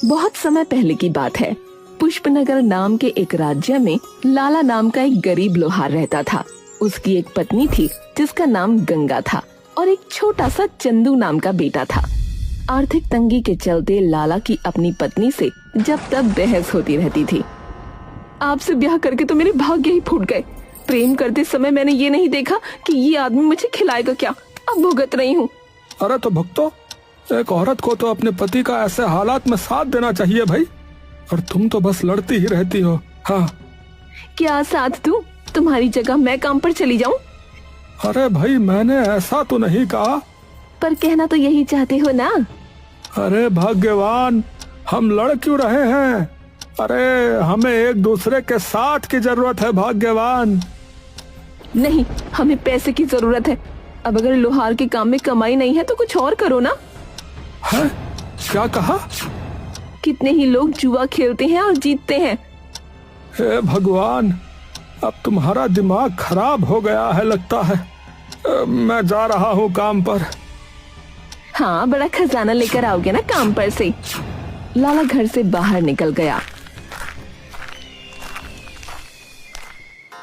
बहुत समय पहले की बात है। पुष्पनगर नाम के एक राज्य में लाला नाम का एक गरीब लोहार रहता था। उसकी एक पत्नी थी जिसका नाम गंगा था और एक छोटा सा चंदू नाम का बेटा था। आर्थिक तंगी के चलते लाला की अपनी पत्नी से जब तब बहस होती रहती थी। आपसे ब्याह करके तो मेरे भाग्य ही फूट गए। प्रेम करते समय मैंने ये नहीं देखा कि ये आदमी मुझे खिलाएगा क्या। अब भुगत रही हूँ। अरे तो भक्तो, एक औरत को तो अपने पति का ऐसे हालात में साथ देना चाहिए भाई, और तुम तो बस लड़ती ही रहती हो। हाँ, क्या साथ दूं? तुम्हारी जगह मैं काम पर चली जाऊं? अरे भाई मैंने ऐसा तो नहीं कहा। पर कहना तो यही चाहते हो ना। अरे भाग्यवान, हम लड़ क्यों रहे हैं? अरे हमें एक दूसरे के साथ की जरूरत है भाग्यवान। नहीं, हमें पैसे की जरूरत है। अब अगर लोहार के काम में कमाई नहीं है तो कुछ और करो ना। है? क्या कहा? कितने ही लोग जुआ खेलते हैं और जीतते हैं। हे भगवान, अब तुम्हारा दिमाग खराब हो गया है लगता है। मैं जा रहा हूँ काम पर। हाँ, बड़ा खजाना लेकर आओगे ना काम पर से। लाला घर से बाहर निकल गया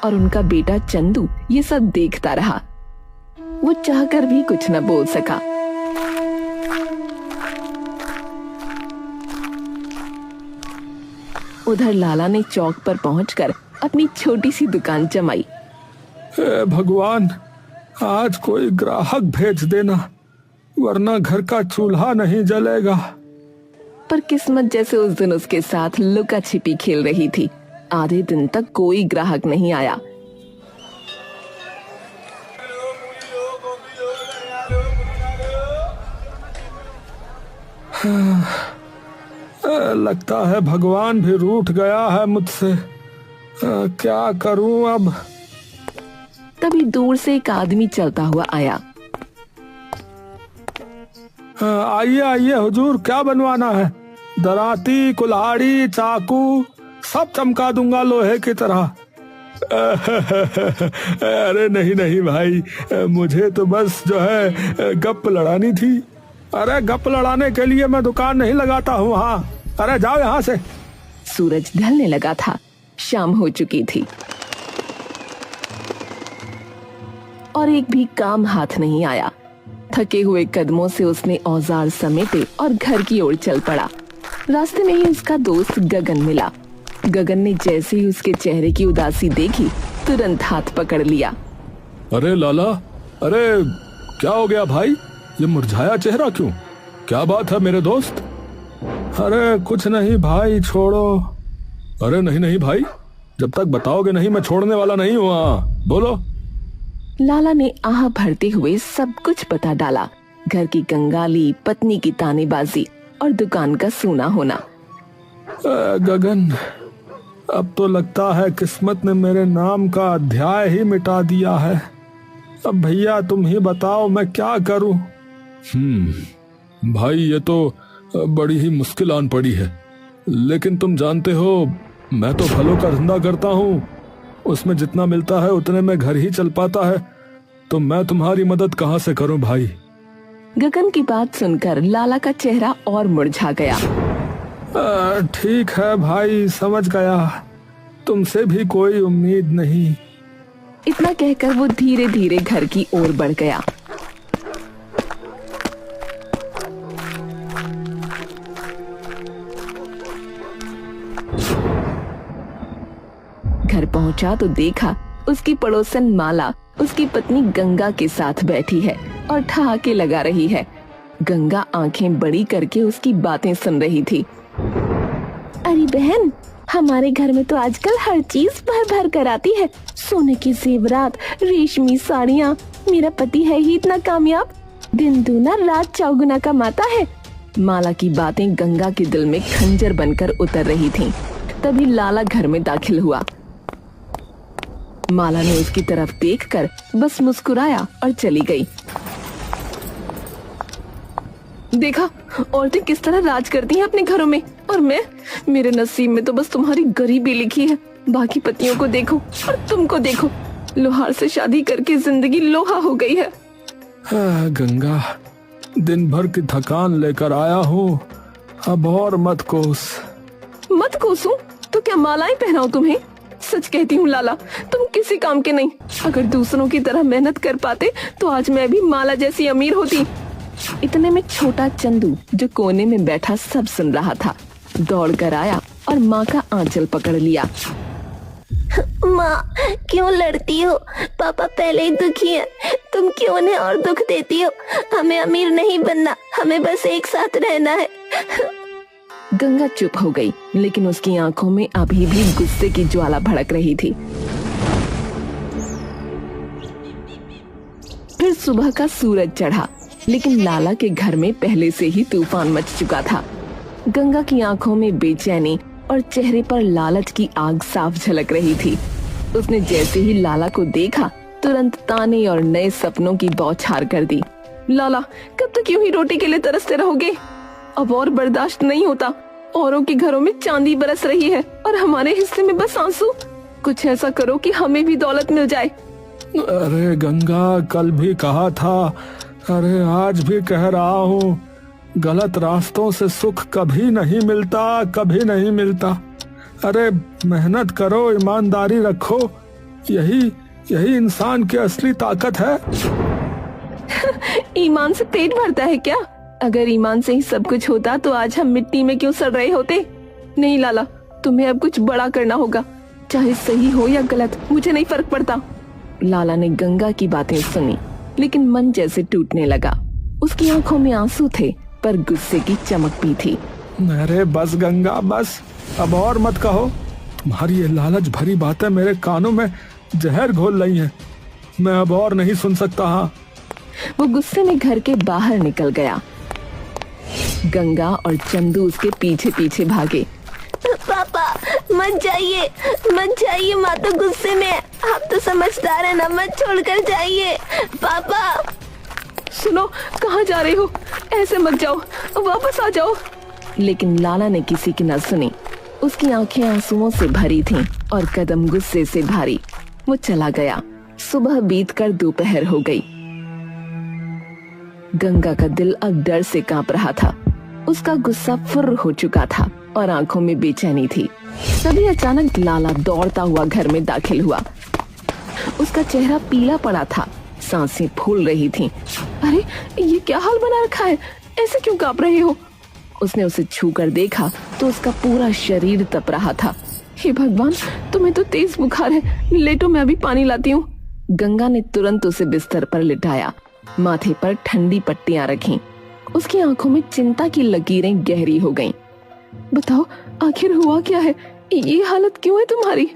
और उनका बेटा चंदू ये सब देखता रहा। वो चाहकर भी कुछ न बोल सका। उधर लाला ने चौक पर पहुंचकर अपनी छोटी सी दुकान जमाई। हे भगवान, आज कोई ग्राहक भेज देना, वरना घर का चूल्हा नहीं जलेगा। पर किस्मत जैसे उस दिन उसके साथ लुका छिपी खेल रही थी। आधे दिन तक कोई ग्राहक नहीं आया। लगता है भगवान भी रूठ गया है मुझसे। क्या करूं अब? तभी दूर से एक आदमी चलता हुआ आया। आइए आइए हुजूर, क्या बनवाना है? दराती, कुल्हाड़ी, चाकू सब चमका दूंगा लोहे की तरह। अरे नहीं नहीं भाई, मुझे तो बस जो है गप लड़ानी थी। अरे गप लड़ाने के लिए मैं दुकान नहीं लगाता हूँ। हाँ, अरे जाओ यहाँ से। सूरज ढलने लगा था, शाम हो चुकी थी और एक भी काम हाथ नहीं आया। थके हुए कदमों से उसने औजार समेटे और घर की ओर चल पड़ा। रास्ते में ही उसका दोस्त गगन मिला। गगन ने जैसे ही उसके चेहरे की उदासी देखी, तुरंत हाथ पकड़ लिया। अरे लाला, अरे क्या हो गया भाई? ये मुरझाया चेहरा क्यों? क्या बात है मेरे दोस्त? अरे कुछ नहीं भाई, छोड़ो। अरे नहीं नहीं भाई, जब तक बताओगे नहीं मैं छोड़ने वाला नहीं हूँ। बोलो। लाला ने आह भरते हुए सब कुछ बता डाला। घर की कंगाली, पत्नी की तानेबाजी और दुकान का सूना होना। गगन, अब तो लगता है किस्मत ने मेरे नाम का अध्याय ही मिटा दिया है। अब भैया तुम ही बताओ मैं क्या करूं? भाई ये तो बड़ी ही मुश्किल आन पड़ी है, लेकिन तुम जानते हो मैं तो फलों का धंधा करता हूँ। उसमें जितना मिलता है उतने में घर ही चल पाता है, तो मैं तुम्हारी मदद कहाँ से करूं भाई? गगन की बात सुनकर लाला का चेहरा और मुरझा गया। ठीक है भाई, समझ गया, तुमसे भी कोई उम्मीद नहीं। इतना कहकर वो धीरे धीरे घर की ओर बढ़ गया। घर पहुंचा तो देखा उसकी पड़ोसन माला उसकी पत्नी गंगा के साथ बैठी है और ठहाके लगा रही है। गंगा आंखें बड़ी करके उसकी बातें सुन रही थी। अरे बहन, हमारे घर में तो आजकल हर चीज भर भर कर आती है। सोने के जेवरात, रेशमी साड़ियाँ। मेरा पति है ही इतना कामयाब, दिन दूना रात चौगुना कमाता है। माला की बातें गंगा के दिल में खंजर बनकर उतर रही थीं। तभी लाला घर में दाखिल हुआ। माला ने उसकी तरफ देखकर बस मुस्कुराया और चली गई। देखा, औरतें किस तरह राज करती हैं अपने घरों में, और मेरे नसीब में तो बस तुम्हारी गरीबी लिखी है। बाकी पतियों को देखो और तुमको देखो, लोहार से शादी करके जिंदगी लोहा हो गई है। गंगा, दिन भर की थकान लेकर आया हूँ, अब और मत कोस। मत कोसूं तो क्या मालाएं पहनाऊं तुम्हें? सच कहती हूँ लाला, तुम किसी काम के नहीं। अगर दूसरों की तरह मेहनत कर पाते तो आज मैं भी माला जैसी अमीर होती। इतने में छोटा चंदू जो कोने में बैठा सब सुन रहा था, दौड़ कर आया और माँ का आंचल पकड़ लिया। माँ, क्यों लड़ती हो? पापा पहले ही दुखी है, तुम क्यों उन्हें और दुख देती हो? हमें अमीर नहीं बनना, हमें बस एक साथ रहना है। गंगा चुप हो गई, लेकिन उसकी आंखों में अभी भी गुस्से की ज्वाला भड़क रही थी। फिर सुबह का सूरज चढ़ा, लेकिन लाला के घर में पहले से ही तूफान मच चुका था। गंगा की आंखों में बेचैनी और चेहरे पर लालच की आग साफ झलक रही थी। उसने जैसे ही लाला को देखा, तुरंत ताने और नए सपनों की बौछार कर दी। लाला, कब तक यूं ही रोटी के लिए तरसते रहोगे? अब और बर्दाश्त नहीं होता। औरों के घरों में चांदी बरस रही है और हमारे हिस्से में बस आंसू। कुछ ऐसा करो कि हमें भी दौलत मिल जाए। अरे गंगा, कल भी कहा था, अरे आज भी कह रहा हूँ, गलत रास्तों से सुख कभी नहीं मिलता, कभी नहीं मिलता। अरे मेहनत करो, ईमानदारी रखो, यही इंसान की असली ताकत है। ईमान से पेट भरता है क्या? अगर ईमान से ही सब कुछ होता तो आज हम मिट्टी में क्यों सड़ रहे होते? नहीं लाला, तुम्हें अब कुछ बड़ा करना होगा, चाहे सही हो या गलत, मुझे नहीं फर्क पड़ता। लाला ने गंगा की बातें सुनी, लेकिन मन जैसे टूटने लगा। उसकी आंखों में आंसू थे, पर गुस्से की चमक भी थी। अरे बस गंगा, बस, अब और मत कहो। तुम्हारी ये लालच भरी बातें मेरे कानों में जहर घोल रही हैं। मैं अब और नहीं सुन सकता। हाँ। वो गुस्से में घर के बाहर निकल गया। गंगा और चंदू उसके पीछे पीछे भागे। पापा मत जाइए, मत जाइए, माँ तो गुस्से में है। आप तो समझदार है ना, मत छोड़कर जाइए। पापा सुनो, कहाँ जा रहे हो? ऐसे मत जाओ, वापस आ जाओ। लेकिन लाला ने किसी की न सुनी। उसकी आंखें आंसुओं से भरी थीं और कदम गुस्से से भारी। वो चला गया। सुबह बीतकर दोपहर हो गई। गंगा का दिल अब डर से कांप रहा था। उसका गुस्सा फुर्र हो चुका था और आंखों में बेचैनी थी। तभी अचानक लाला दौड़ता हुआ घर में दाखिल हुआ। उसका चेहरा पीला पड़ा था, सांसें फूल रही थीं। अरे ये क्या हाल बना रखा है? ऐसे क्यों कांप रहे हो? उसने उसे छू कर देखा तो उसका पूरा शरीर तप रहा था। हे भगवान, तुम्हें तो तेज बुखार है, लेटो, मैं अभी पानी लाती हूँ। गंगा ने तुरंत उसे बिस्तर पर लिटाया, माथे पर ठंडी पट्टियां रखीं। उसकी आंखों में चिंता की लकीरें गहरी हो गईं। बताओ, आखिर हुआ क्या है? ये हालत क्यों है तुम्हारी?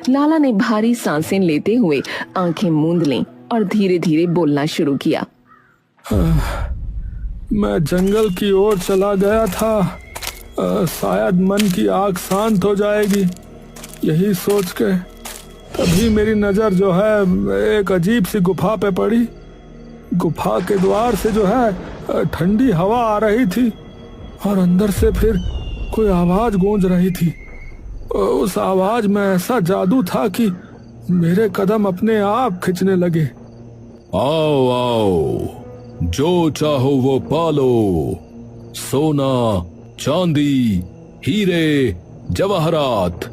लाला ने भारी सांसें लेते हुए आंखें मूंद लीं और धीरे धीरे बोलना शुरू किया। मैं जंगल की ओर चला गया था। शायद मन की आग शांत हो जाएगी, यही सोच के तभी मेरी नजर जो है एक अजीब सी गुफा पे पड़ी। गुफा के द्वार से जो है ठंडी हवा आ रही थी और अंदर से फिर कोई आवाज गूंज रही थी। उस आवाज में ऐसा जादू था कि मेरे कदम अपने आप खिंचने लगे। आओ आओ, जो चाहो वो पालो, सोना, चांदी, हीरे, जवाहरात,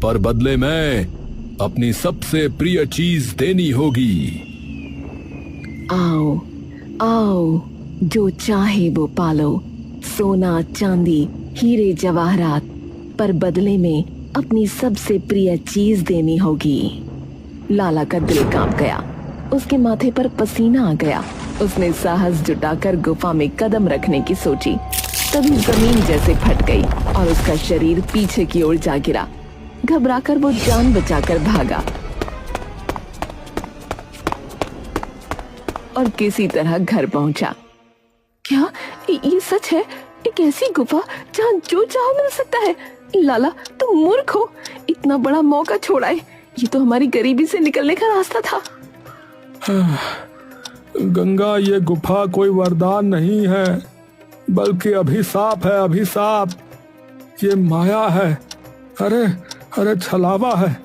पर बदले में अपनी सबसे प्रिय चीज देनी होगी। आओ आओ, जो चाहे वो पालो, सोना, चांदी, हीरे, जवाहरात, पर बदले में अपनी सबसे प्रिय चीज देनी होगी। लाला का दिल कांप गया, उसके माथे पर पसीना आ गया। उसने साहस जुटाकर गुफा में कदम रखने की सोची। तभी जमीन जैसे फट गई और उसका शरीर पीछे की ओर जा गिरा। घबराकर वो जान बचाकर भागा और किसी तरह घर पहुंचा। क्या ये सच है? एक ऐसी गुफा जहाँ जो चाहो मिल सकता है? लाला, तुम मूर्ख हो, इतना बड़ा मौका छोड़ाए। ये तो हमारी गरीबी से निकलने का रास्ता था। गंगा, ये गुफा कोई वरदान नहीं है, बल्कि अभिशाप है, अभिशाप। ये माया है, अरे छलावा है।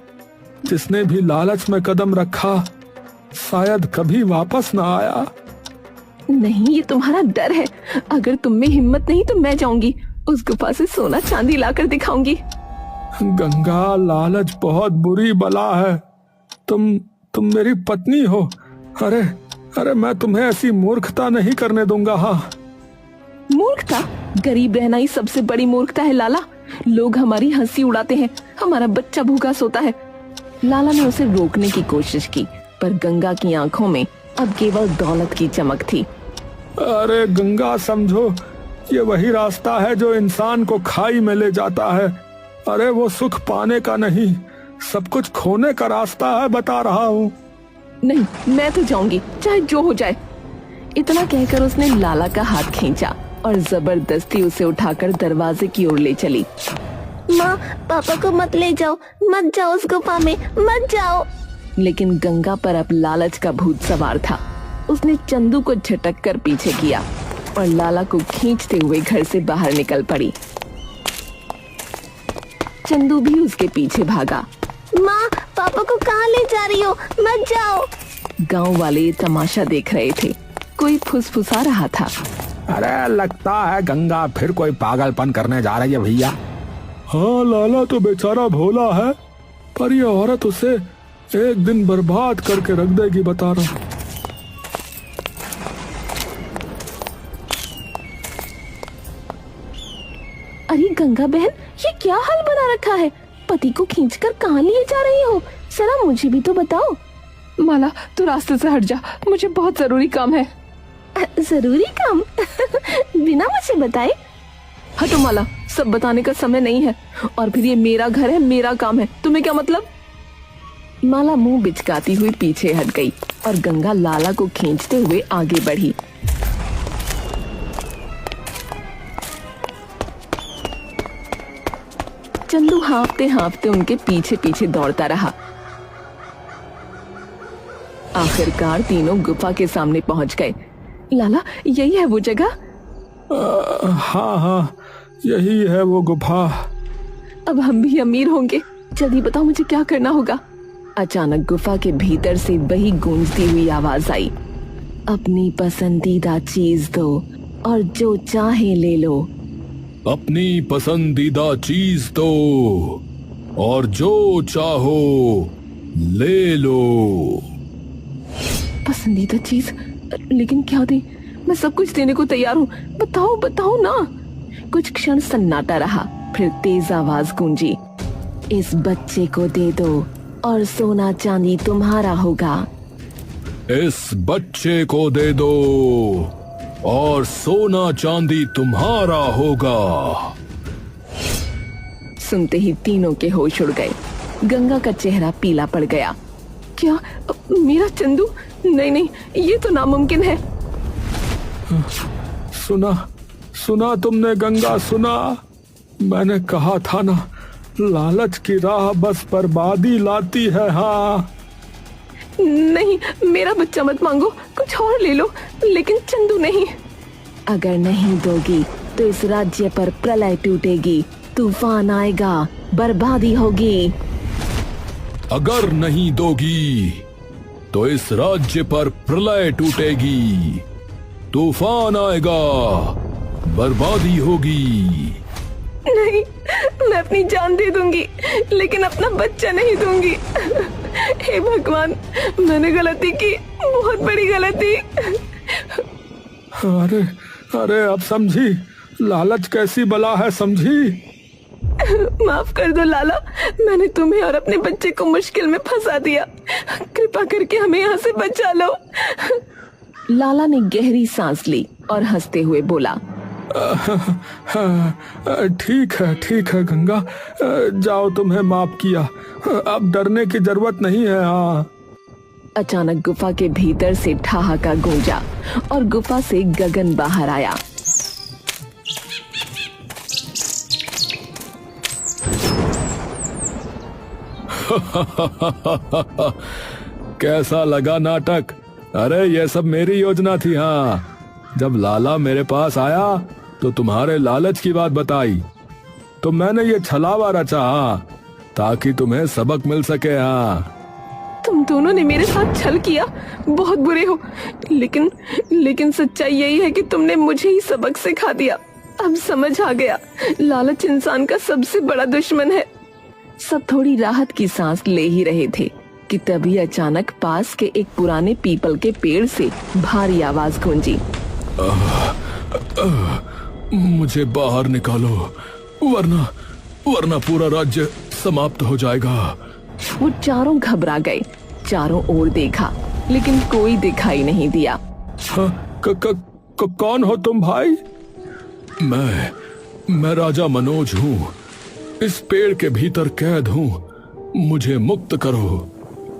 जिसने भी लालच में कदम रखा शायद कभी वापस ना आया। नहीं, ये तुम्हारा डर है। अगर तुम में हिम्मत नहीं तो मैं जाऊंगी। उस गुफा से सोना चांदी लाकर दिखाऊंगी। गंगा, लालच बहुत बुरी बला है। तुम मेरी पत्नी हो। अरे अरे मैं तुम्हें ऐसी मूर्खता नहीं करने दूंगा। हाँ, मूर्खता? गरीब रहना ही सबसे बड़ी मूर्खता है लाला। लोग हमारी हंसी उड़ाते हैं, हमारा बच्चा भूखा सोता है। लाला ने उसे रोकने की कोशिश की, पर गंगा की आंखों में अब केवल दौलत की चमक थी। अरे गंगा, समझो ये वही रास्ता है जो इंसान को खाई में ले जाता है। अरे वो सुख पाने का नहीं, सब कुछ खोने का रास्ता है, बता रहा हूँ। नहीं, मैं तो जाऊंगी, चाहे जो हो जाए। इतना कहकर उसने लाला का हाथ खींचा और जबरदस्ती उसे उठाकर दरवाजे की ओर ले चली। माँ, पापा को मत ले जाओ, मत जाओ उस गुफा में, मत जाओ। लेकिन गंगा पर अब लालच का भूत सवार था। उसने चंदू को झटक कर पीछे किया और लाला को खींचते हुए घर से बाहर निकल पड़ी। चंदू भी उसके पीछे भागा। माँ, पापा को कहाँ ले जा रही हो? मत जाओ। गांव वाले ये तमाशा देख रहे थे। कोई फुसफुसा रहा था। अरे लगता है गंगा फिर कोई पागलपन करने जा रही है भैया। हाँ, लाला तो बेचारा भोला है, पर ये औरत उसे एक दिन बर्बाद करके रख देगी, बता रहा। अरे गंगा बहन, ये क्या हाल बना रखा है? पति को खींचकर कहाँ लिए जा रही हो? जरा मुझे भी तो बताओ। माला, तू रास्ते से हट जा, मुझे बहुत जरूरी काम है। जरूरी काम? बिना मुझे बताए? हटो माला, सब बताने का समय नहीं है। और फिर ये मेरा घर है, मेरा काम है, तुम्हें क्या मतलब? माला मुंह बिचकाती हुई पीछे हट गई और गंगा लाला को खींचते हुए आगे बढ़ी। चंदू हाँफते हाँफते उनके पीछे पीछे दौड़ता रहा। आखिरकार तीनों गुफा के सामने पहुंच गए। लाला, यही है वो जगह? हाँ हाँ, यही है वो गुफा। अब हम भी अमीर होंगे। जल्दी बताओ, मुझे क्या करना होगा? अचानक गुफा के भीतर से वही गूंजती हुई आवाज आई। अपनी पसंदीदा चीज दो और जो चाहे ले लो। अपनी पसंदीदा चीज दो और जो चाहो ले लो। पसंदीदा चीज? लेकिन क्या दे? मैं सब कुछ देने को तैयार हूँ, बताओ बताओ ना। कुछ क्षण सन्नाटा रहा, फिर तेज आवाज गूंजी। इस बच्चे को दे दो और सोना चांदी तुम्हारा होगा। इस बच्चे को दे दो और सोना चांदी तुम्हारा होगा। सुनते ही तीनों के होश उड़ गए। गंगा का चेहरा पीला पड़ गया। क्या मेरा चंदू? नहीं नहीं, ये तो नामुमकिन है। सुना तुमने गंगा, सुना? मैंने कहा था ना, लालच की राह बस बर्बादी लाती है। हाँ, नहीं, मेरा बच्चा मत मांगो, कुछ और ले लो, लेकिन चंदू नहीं। अगर नहीं दोगी तो इस राज्य पर प्रलय टूटेगी, तूफान आएगा, बर्बादी होगी। अगर नहीं दोगी तो इस राज्य पर प्रलय टूटेगी, तूफान आएगा, बर्बादी होगी। नहीं, मैं अपनी जान दे दूंगी, लेकिन अपना बच्चा नहीं दूंगी। हे भगवान, मैंने गलती की, बहुत बड़ी गलती। अरे अरे, अब समझी लालच कैसी बला है, समझी? माफ कर दो लाला, मैंने तुम्हें और अपने बच्चे को मुश्किल में फंसा दिया। कृपा करके हमें यहाँ से बचा लो। लाला ने गहरी सांस ली और हंसते हुए बोला, ठीक है गंगा, जाओ, तुम्हें माफ किया, अब डरने की जरूरत नहीं है। हाँ। अचानक गुफा के भीतर से ठहाका गूंजा और गुफा से गगन बाहर आया। कैसा लगा नाटक? अरे ये सब मेरी योजना थी। हाँ, जब लाला मेरे पास आया तो तुम्हारे लालच की बात बताई, तो मैंने ये छलावा रचा, ताकि तुम्हें सबक मिल सके। हाँ, तुम दोनों ने मेरे साथ छल किया, बहुत बुरे हो, लेकिन सच्चाई यही है कि तुमने मुझे ही सबक सिखा दिया। अब समझ आ गया, लालच इंसान का सबसे बड़ा दुश्मन है। सब थोड़ी राहत की सांस ले ही रहे थे कि तभी अचानक पास के एक पुराने पीपल के पेड़ से भारी आवाज गूंजी। मुझे बाहर निकालो, वरना पूरा राज्य समाप्त हो जाएगा। वो चारों घबरा गए, चारों ओर देखा लेकिन कोई दिखाई नहीं दिया। कौन हो तुम भाई? मैं राजा मनोज हूँ, इस पेड़ के भीतर कैद हूँ, मुझे मुक्त करो।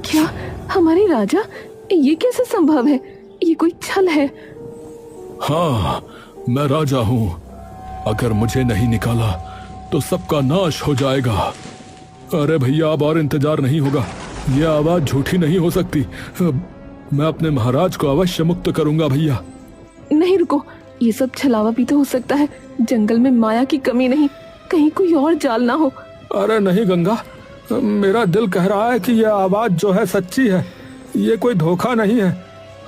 क्या हमारे राजा? ये कैसे संभव है? ये कोई छल है। हाँ, मैं राजा हूँ, अगर मुझे नहीं निकाला तो सबका नाश हो जाएगा। अरे भैया, अब और इंतजार नहीं होगा, ये आवाज झूठी नहीं हो सकती। मैं अपने महाराज को अवश्य मुक्त करूंगा भैया। नहीं रुको, ये सब छलावा भी तो हो सकता है। जंगल में माया की कमी नहीं, कहीं कोई और जाल ना हो। अरे नहीं गंगा, मेरा दिल कह रहा है कि यह आवाज जो है सच्ची है, ये कोई धोखा नहीं है,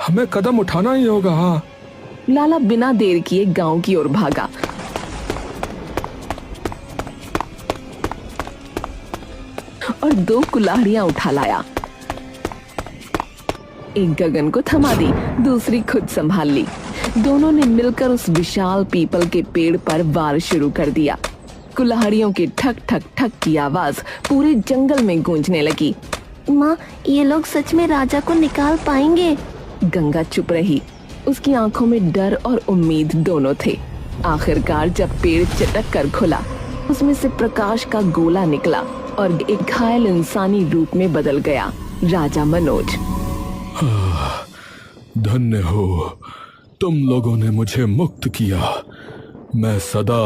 हमें कदम उठाना ही होगा। हाँ। लाला बिना देर किए गांव की ओर भागा। और 2 कुल्हाड़ियां उठा लाया। एक गगन को थमा दी, दूसरी खुद संभाल ली। दोनों ने मिलकर उस विशाल पीपल के पेड़ पर वार शुरू कर दिया। कुल्हाड़ियों की ठक ठक ठक की आवाज पूरे जंगल में गूंजने लगी। माँ, ये लोग सच में राजा को निकाल पाएंगे? गंगा चुप रही, उसकी आंखों में डर और उम्मीद दोनों थे। आखिरकार जब पेड़ चटक कर खुला, उसमें से प्रकाश का गोला निकला और एक घायल इंसानी रूप में बदल गया। राजा मनोज। धन्य हो, तुम लोगों ने मुझे मुक्त किया, मैं सदा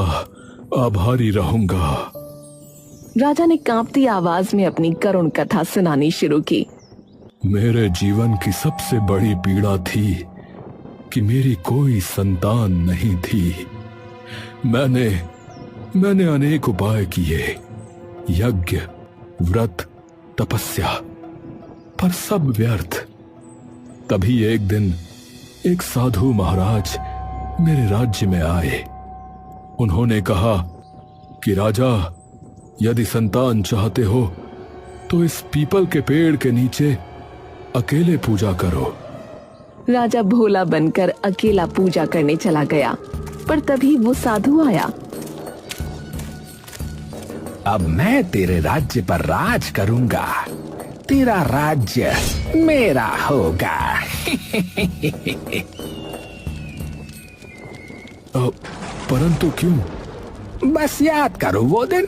आभारी रहूंगा। राजा ने कांपती आवाज में अपनी करुण कथा सुनानी शुरू की। मेरे जीवन की सबसे बड़ी पीड़ा थी कि मेरी कोई संतान नहीं थी। मैंने अनेक उपाय किए, यज्ञ, व्रत, तपस्या, पर सब व्यर्थ। तभी एक दिन एक साधु महाराज मेरे राज्य में आए। उन्होंने कहा कि राजा, यदि संतान चाहते हो तो इस पीपल के पेड़ के नीचे अकेले पूजा करो। राजा भोला बनकर अकेला पूजा करने चला गया, पर तभी वो साधु आया। अब मैं तेरे राज्य पर राज करूंगा, तेरा राज्य मेरा होगा। परंतु क्यों? बस याद करो वो दिन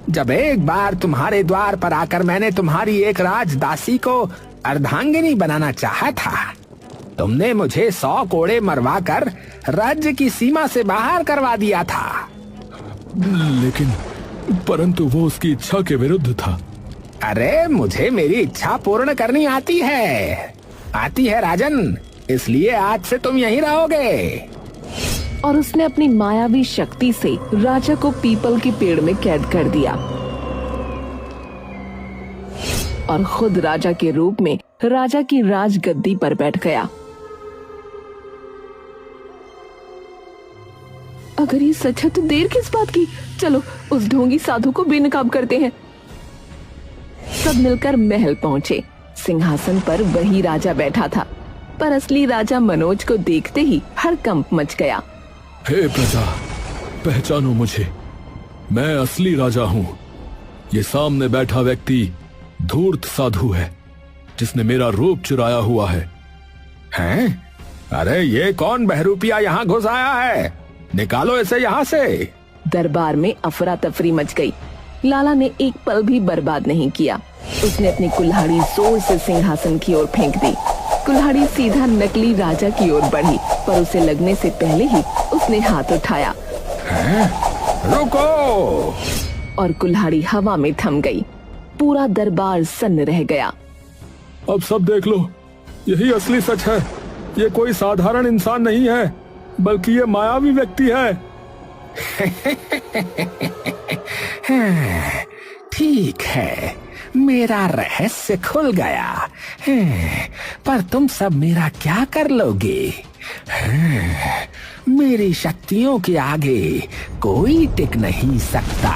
जब एक बार तुम्हारे द्वार पर आकर मैंने तुम्हारी एक राजदासी को अर्धांगिनी बनाना चाहा था। तुमने मुझे 100 कोड़े मरवा कर राज्य की सीमा से बाहर करवा दिया था। लेकिन परंतु वो उसकी इच्छा के विरुद्ध था। अरे मुझे मेरी इच्छा पूर्ण करनी आती है राजन, इसलिए आज से तुम यहीं रहोगे। और उसने अपनी मायावी शक्ति से राजा को पीपल के पेड़ में कैद कर दिया और खुद राजा के रूप में राजा की राजगद्दी पर बैठ गया। अगर ये सच है तो देर किस बात की? चलो उस ढोंगी साधु को बेनकाब करते हैं। सब मिलकर महल पहुंचे। सिंहासन पर वही राजा बैठा था, पर असली राजा मनोज को देखते ही हड़कंप मच गया। हे प्रजा, पहचानो मुझे, मैं असली राजा हूँ। ये सामने बैठा व्यक्ति धूर्त साधु है, जिसने मेरा रूप चुराया हुआ है। हैं? अरे ये कौन बहरूपिया यहाँ घुस आया है? निकालो इसे यहाँ से। दरबार में अफरा तफरी मच गई। लाला ने एक पल भी बर्बाद नहीं किया। उसने अपनी कुल्हाड़ी जोर से सिंहासन की ओर फेंक दी। कुल्हाड़ी सीधा नकली राजा की ओर बढ़ी, पर उसे लगने से पहले ही उसने हाथ उठाया। रुको! और कुल्हाड़ी हवा में थम गई। पूरा दरबार सन्न रह गया। अब सब देख लो, यही असली सच है। ये कोई साधारण इंसान नहीं है, बल्कि ये मायावी व्यक्ति है। ठीक है, मेरा रहस्य खुल गया। पर तुम सब मेरा क्या कर लोगे? मेरी शक्तियों के आगे कोई टिक नहीं सकता।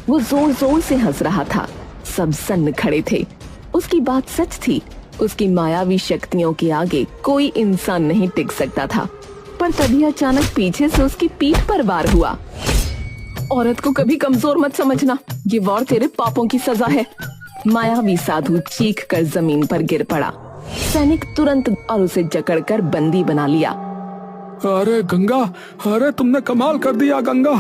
वो जोर जोर से हंस रहा था। सब सन्न खड़े थे। उसकी बात सच थी। उसकी मायावी शक्तियों के आगे कोई इंसान नहीं टिक सकता था। पर तभी अचानक पीछे से उसकी पीठ पर वार हुआ। औरत को कभी कमजोर मत समझना, ये वार तेरे पापों की सजा है। मायावी साधु चीख कर जमीन पर गिर पड़ा। सैनिक तुरंत और उसे जकड़कर बंदी बना लिया। अरे गंगा, अरे तुमने कमाल कर दिया गंगा।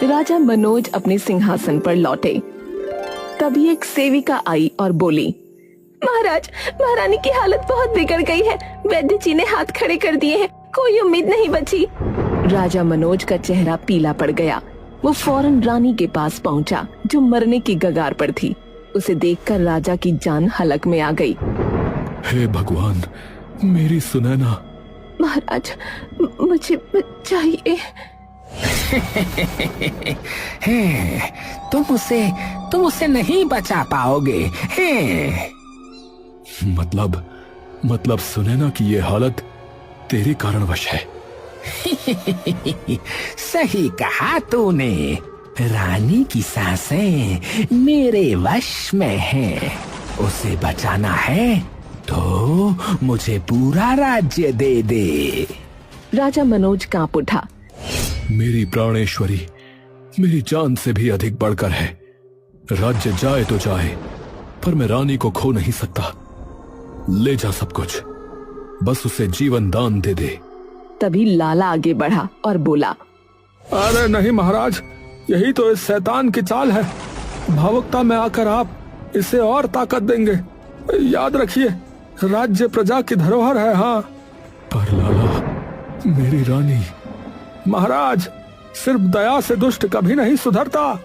राजा मनोज अपने सिंहासन पर लौटे। तभी एक सेविका आई और बोली, महाराज, महारानी की हालत बहुत बिगड़ गई है। वैद्य जी ने हाथ खड़े कर दिए हैं, कोई उम्मीद नहीं बची। राजा मनोज का चेहरा पीला पड़ गया। वो फौरन रानी के पास पहुंचा, जो मरने की कगार पर थी। उसे देखकर राजा की जान हलक में आ गई। हे भगवान, मेरी सुनैना। महाराज, मुझे चाहिए। तुम उसे नहीं बचा पाओगे। मतलब सुनैना की ये हालत तेरे कारणवश है। सही कहा तूने। रानी की सांसें मेरे वश में हैं। उसे बचाना है तो मुझे पूरा राज्य दे दे। राजा मनोज कांप उठा। मेरी प्राणेश्वरी मेरी जान से भी अधिक बढ़कर है। राज्य जाए तो जाए, पर मैं रानी को खो नहीं सकता। ले जा सब कुछ, बस उसे जीवन दान दे दे। तभी लाला आगे बढ़ा और बोला, अरे नहीं महाराज, यही तो इस शैतान की चाल है। भावुकता में आकर आप इसे और ताकत देंगे। याद रखिए, राज्य प्रजा की धरोहर है। हाँ, पर लाला, मेरी रानी। महाराज, सिर्फ दया से दुष्ट कभी नहीं सुधरता।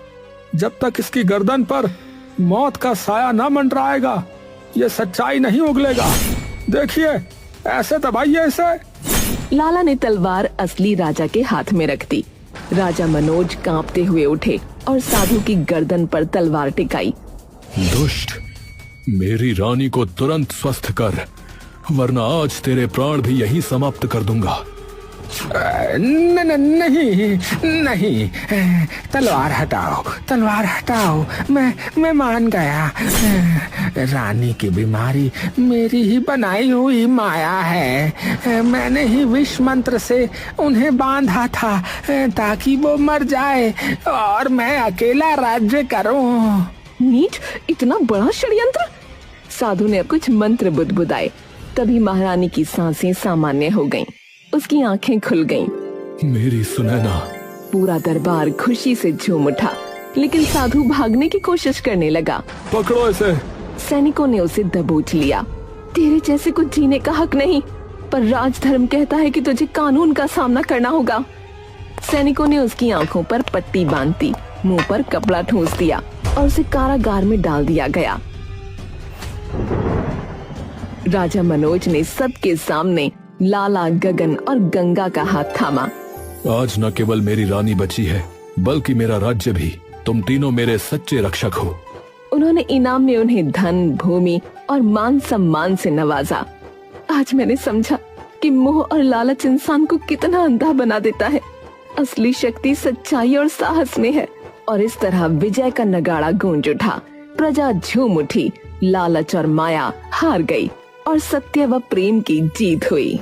जब तक इसकी गर्दन पर मौत का साया न मंडराएगा, ये सच्चाई नहीं उगलेगा। देखिए, ऐसे दबाइए इसे। लाला ने तलवार असली राजा के हाथ में रख दी। राजा मनोज कांपते हुए उठे और साधु की गर्दन पर तलवार टिकाई। दुष्ट, मेरी रानी को तुरंत स्वस्थ कर, वरना आज तेरे प्राण भी यहीं समाप्त कर दूंगा। नहीं, तलवार हटाओ। मैं मान गया। रानी की बीमारी मेरी ही बनाई हुई माया है। मैंने ही विष मंत्र से उन्हें बांधा था ताकि वो मर जाए और मैं अकेला राज्य करूं। नीच, इतना बड़ा षड्यंत्र। साधु ने कुछ मंत्र बुदबुदाए। तभी महारानी की सांसें सामान्य हो गईं। उसकी आंखें खुल गईं। मेरी सुनैना। पूरा दरबार खुशी से झूम उठा, लेकिन साधु भागने की कोशिश करने लगा। पकड़ो इसे। सैनिकों ने उसे दबोच लिया। तेरे जैसे को जीने का हक नहीं, पर राजधर्म कहता है कि तुझे कानून का सामना करना होगा। सैनिकों ने उसकी आंखों पर पट्टी बांध दी, मुंह पर कपड़ा ठूंस दिया और उसे कारागार में डाल दिया गया। राजा मनोज ने सबके सामने लाला, गगन और गंगा का हाथ थामा। आज न केवल मेरी रानी बची है, बल्कि मेरा राज्य भी। तुम तीनों मेरे सच्चे रक्षक हो। उन्होंने इनाम में उन्हें धन, भूमि और मान सम्मान से नवाजा। आज मैंने समझा कि मोह और लालच इंसान को कितना अंधा बना देता है। असली शक्ति सच्चाई और साहस में है। और इस तरह विजय का नगाड़ा गूंज उठा। प्रजा झूम उठी। लालच और माया हार गई और सत्य व प्रेम की जीत हुई।